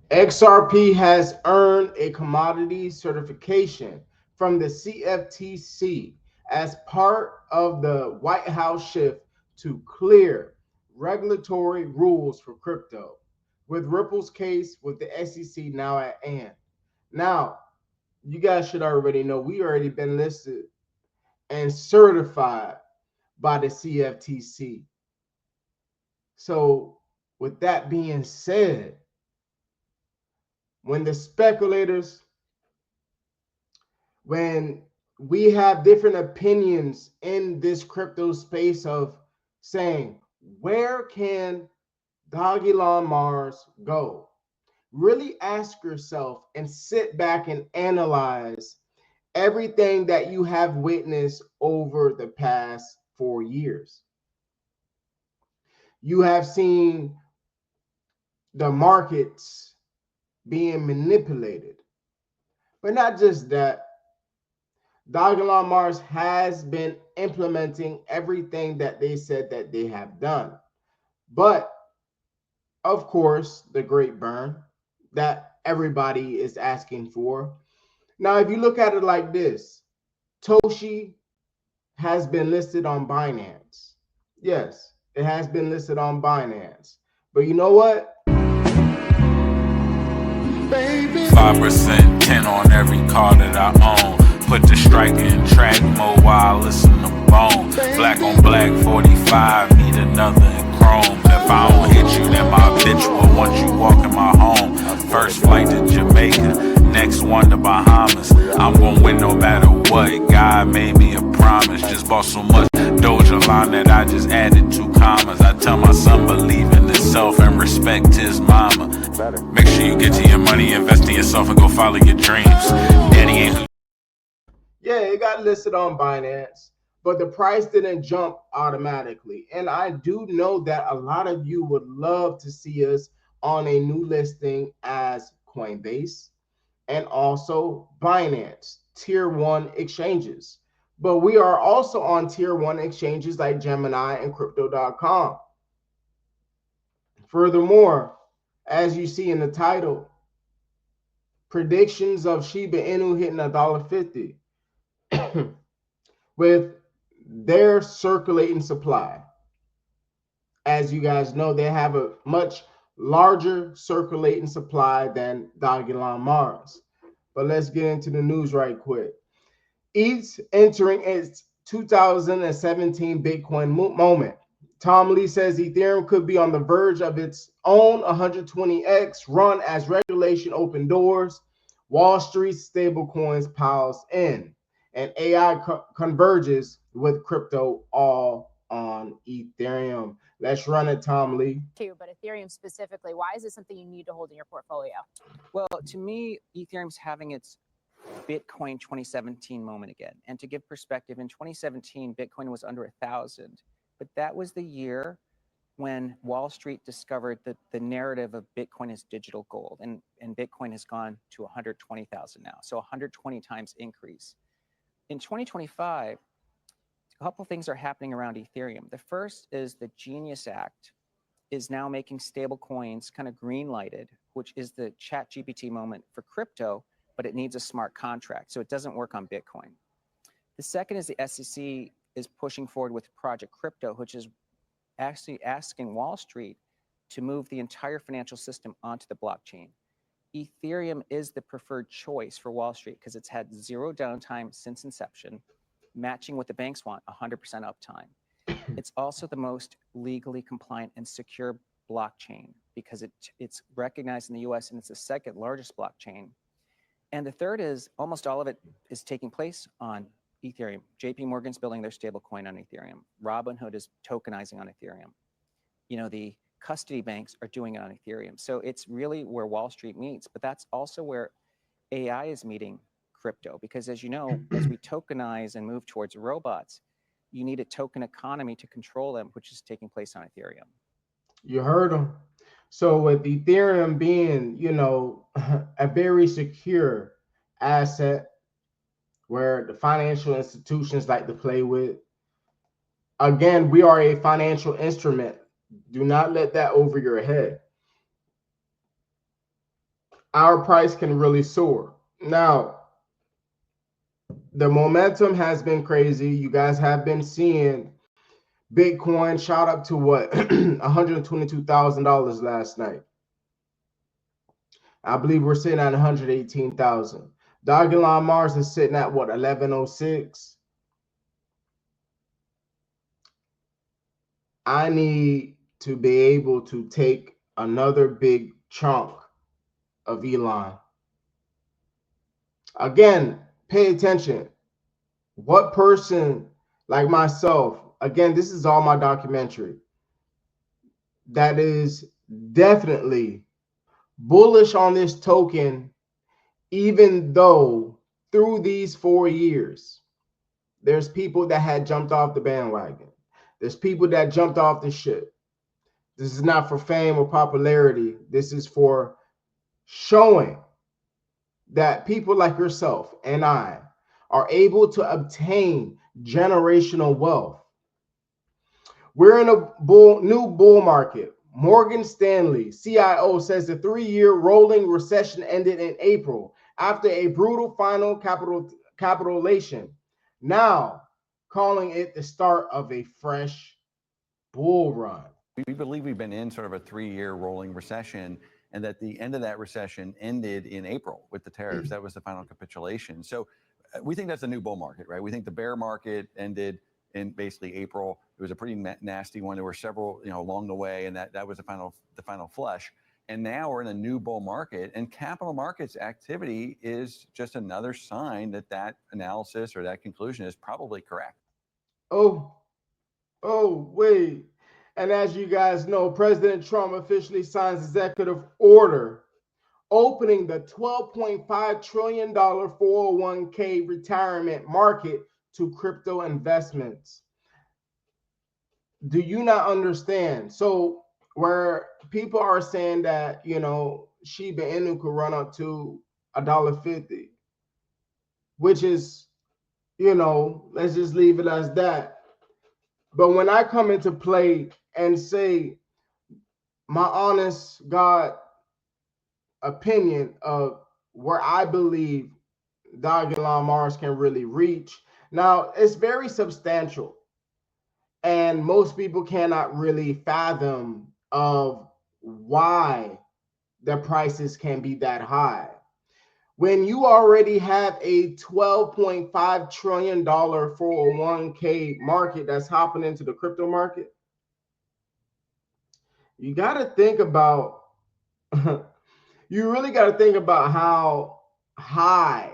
XRP has earned a commodity certification from the CFTC as part of the White House shift to clear regulatory rules for crypto, with Ripple's case with the SEC now at hand. Now, you guys should already know we already been listed and certified by the CFTC. So, with that being said, when the speculators, when we have different opinions in this crypto space of saying, where can Dogelon Mars go? Really ask yourself and sit back and analyze everything that you have witnessed over the past 4 years. You have seen the markets being manipulated. But not just that, Dogelon Mars has been implementing everything that they said that they have done. But of course, the great burn that everybody is asking for. Now, if you look at it like this, Toshi has been listed on Binance. Yes, it has been listed on Binance. But you know what? 5%, 10 on every car that I own. Put the strike in track mode while I listen to Bone. Black on black 45, need another in chrome. If I don't hit you, then my bitch will want you walking my home. First flight to Jamaica, next one to Bahamas. I'm gonna win no matter what. God made me a promise. Just bought so much Dogelon that I just added 2 commas. I tell my son believe in himself and respect his mama. Make sure you get to your money, invest in yourself, and go follow your dreams. Daddy ain't. Yeah, it got listed on Binance, but the price didn't jump automatically. And I do know that a lot of you would love to see us on a new listing as Coinbase and also Binance, tier one exchanges. But we are also on tier one exchanges like Gemini and crypto.com. Furthermore, as you see in the title, predictions of Shiba Inu hitting $1.50 with their circulating supply. As you guys know, they have a much larger circulating supply than Dogelon Mars. But let's get into the news right quick. ETH entering its 2017 Bitcoin moment. Tom Lee says Ethereum could be on the verge of its own 120x run as regulation open doors. Wall Street stablecoins piles in, and AI converges with crypto all on Ethereum. Let's run it, Tom Lee. But Ethereum specifically, why is this something you need to hold in your portfolio? Well, to me, Ethereum's having its Bitcoin 2017 moment again. And to give perspective, in 2017, Bitcoin was under 1,000, but that was the year when Wall Street discovered that the narrative of Bitcoin is digital gold, and Bitcoin has gone to 120,000 now, so 120 times increase. In 2025, a couple things are happening around Ethereum. The first is the Genius Act is now making stable coins kind of green lighted, which is the ChatGPT moment for crypto, but it needs a smart contract, so it doesn't work on Bitcoin. The second is the SEC is pushing forward with Project Crypto, which is actually asking Wall Street to move the entire financial system onto the blockchain. Ethereum is the preferred choice for Wall Street because it's had zero downtime since inception, matching what the banks want, 100% uptime. It's also the most legally compliant and secure blockchain because it's recognized in the US and it's the second largest blockchain. And the third is almost all of it is taking place on Ethereum. JP Morgan's building their stablecoin on Ethereum. Robinhood is tokenizing on Ethereum. You know, the custody banks are doing it on Ethereum. So it's really where Wall Street meets, but that's also where AI is meeting crypto, because as you know, as we tokenize and move towards robots, you need a token economy to control them, which is taking place on Ethereum. You heard them. So with Ethereum being, you know, a very secure asset where the financial institutions like to play with, again, we are a financial instrument. Do not let that over your head. our price can really soar. Now, the momentum has been crazy. You guys have been seeing Bitcoin shot up to what? $122,000 last night. I believe we're sitting at 118,000. Dogelon Mars is sitting at what? 1106. I need to be able to take another big chunk of Elon. Again, pay attention. What person like myself, again, this is all my documentary, that is definitely bullish on this token, even though through these 4 years, there's people that had jumped off the bandwagon. There's people that jumped off the ship. This is not for fame or popularity. This is for showing that people like yourself and I are able to obtain generational wealth. We're in a new bull market. Morgan Stanley, CIO, says the 3-year rolling recession ended in April after a brutal final capitulation, now calling it the start of a fresh bull run. We believe we've been in sort of a 3-year rolling recession, and that the end of that recession ended in April with the tariffs. That was the final capitulation. So we think that's a new bull market, right? We think the bear market ended in basically April. It was a pretty nasty one. There were several, along the way, and that was the final flush. And now we're in a new bull market, and capital markets activity is just another sign that analysis or that conclusion is probably correct. Oh, wait. And as you guys know, President Trump officially signs executive order opening the $12.5 trillion 401k retirement market to crypto investments. Do you not understand? So where people are saying that, Shiba Inu could run up to $1.50, which is, let's just leave it as that. But when I come into play and say my honest God opinion of where I believe Dogelon Mars can really reach, now it's very substantial. And most people cannot really fathom of why the prices can be that high. When you already have a $12.5 trillion 401k market that's hopping into the crypto market, you got to think about, you really got to think about how high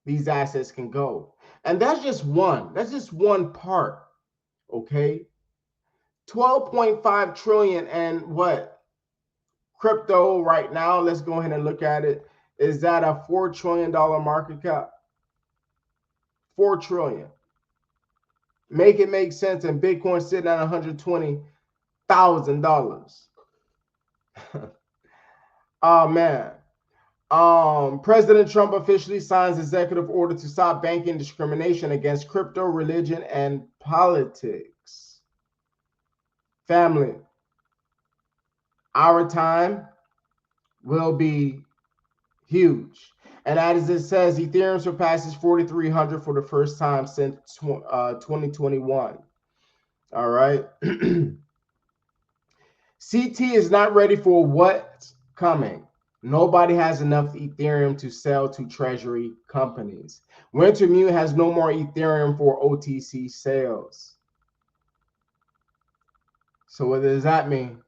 these assets can go. And that's just one part, okay? 12.5 trillion, and what? Crypto right now, let's go ahead and look at it. Is that a $4 trillion market cap? 4 trillion. Make it make sense. And Bitcoin sitting at $120,000. Oh man. President Trump officially signs executive order to stop banking discrimination against crypto, religion, and politics. Family, our time will be huge. And as it says, Ethereum surpasses 4,300 for the first time since 2021. All right. CT is not ready for what's coming. Nobody has enough Ethereum to sell to treasury companies. Wintermute has no more Ethereum for OTC sales. So what does that mean?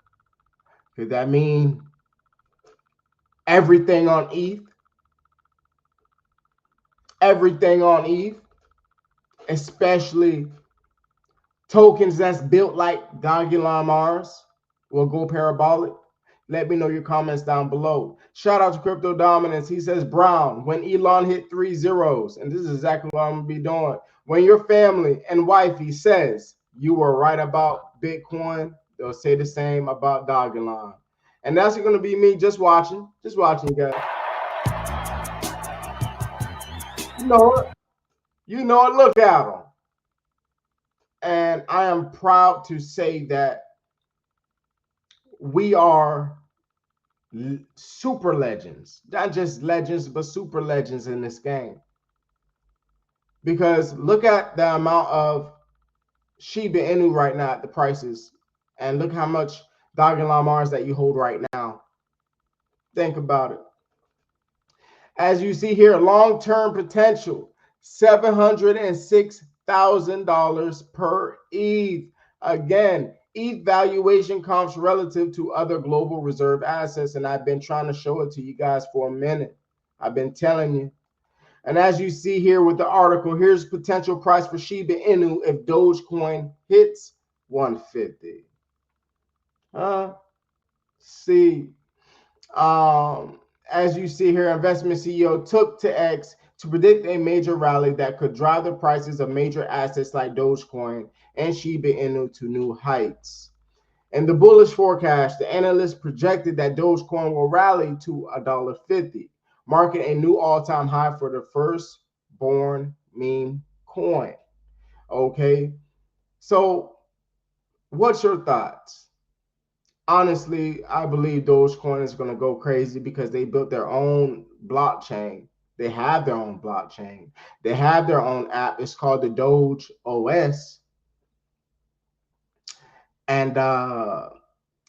Could that mean everything on ETH? Everything on ETH, especially tokens that's built like Dogelon Mars, will go parabolic? Let me know your comments down below. Shout out to Crypto Dominance. He says, Brown, when Elon hit 3 zeros, and this is exactly what I'm going to be doing. When your family and wifey says you were right about Bitcoin, they'll say the same about Dogelon. And that's going to be me just watching, guys. You know it, look at them. And I am proud to say that we are super legends, not just legends, but super legends in this game. Because look at the amount of Shiba Inu right now at the prices, and look how much Dogelon Mars that you hold right now. Think about it. As you see here, long-term potential, $706,000 per ETH. Again, ETH valuation comps relative to other global reserve assets, and I've been trying to show it to you guys for a minute. I've been telling you. And as you see here with the article, here's potential price for Shiba Inu if Dogecoin hits 150. See, as you see here, investment CEO took to X to predict a major rally that could drive the prices of major assets like Dogecoin and Shiba Inu to new heights. In the bullish forecast, the analysts projected that Dogecoin will rally to $1.50, marking a new all-time high for the first-born meme coin. Okay, so what's your thoughts? Honestly, I believe Dogecoin is going to go crazy because they built their own blockchain. They have their own blockchain. They have their own app. It's called the Doge OS. And a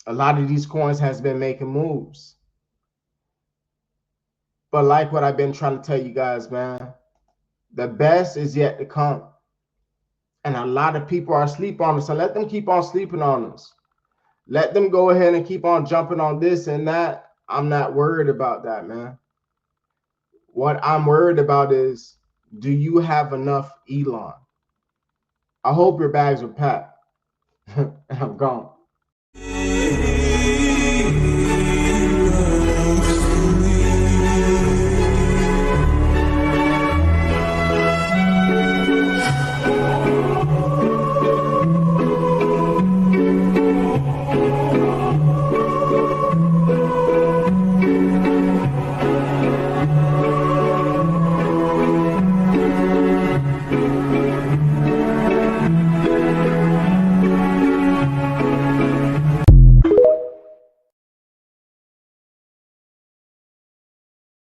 lot of these coins has been making moves. But like what I've been trying to tell you guys, man, the best is yet to come. And a lot of people are asleep on us. So let them keep on sleeping on us. Let them go ahead and keep on jumping on this and that. I'm not worried about that, man. What I'm worried about is, do you have enough Elon? I hope your bags are packed. I'm gone.